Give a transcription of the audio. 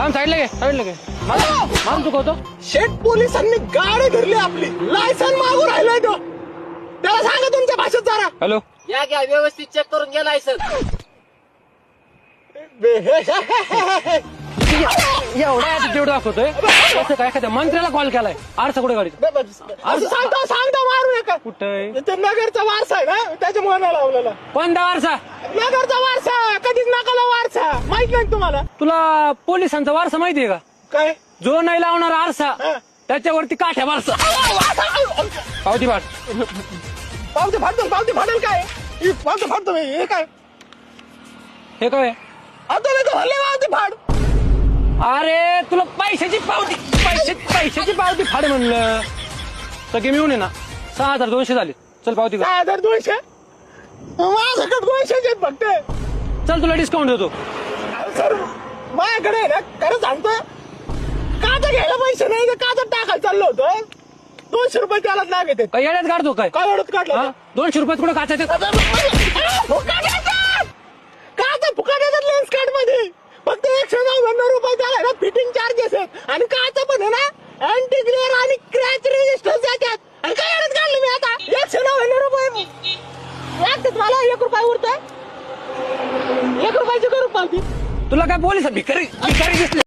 थांब साईडला घे मारून चुकवतो. शेट पोलिसांनी गाडी धरली आपली, लायसन मागून राहिलाय तो. त्याला सांगा तुमच्या भाषेत जरा. हॅलो या घ्या व्यवस्थित चेक करून गेलाय सर. एवढा ऍटिट्यूड दाखवतोय असं काय एखाद्या मंत्र्याला कॉल केलाय. आरसा कुठे गाडीचा? असं सांगतो मारू नका. कुठे ते नगरचा वारसा आहे ना, त्याच्यामुळे नाही लावलेला. कोणता वारसा? नगरचा वारसा, कधीच नकाला वारसा. माहित नाही तुम्हाला? तुला पोलिसांचा वारसा माहितीये का? काय जो नाही लावणार आरसा हा. त्याच्यावरती काठ्या वारसा. पावती पाठ. पावती फाडेल काय? ही पावती फाडतो मी. हे काय हे काय? आता नाही तर हल्ले पावती फाड. अरे तुला पैशाची पावती फाड म्हणलं. सगळे मिळून आहे ना 6200 झाले. चल पावती कर. 6200. माझ्याकडे 200 आहेत फक्त. चल तुला डिस्काउंट देतो. सर माझ्याकडे आहे ना, खरं सांगतो, काचा घ्यायला पैसे नाही तर काचा टाकायला चाललो होतो. 200 रुपये त्यालाच लागत. काय येड्यात काढतो काय? काय एवढं काढलं? 200 रुपयात कुठं काचायचं? काचा फुकट येतात लेन्स कार्ड मध्ये. फक्त 199 रुपये त्याला ना फिटिंग चार्जेस आहेत. आणि काचा पण आहे ना अँटी ग्लेअर आणि क्रॅच रेजिस्टन्स येतात. आणि काय एवढंच काढलं मी आता 199 रुपये लागतात मला. 1 रुपया उरतोय. 1 रुपयाची करू पावती. तुला काय पोलिस भिकारी दिसले?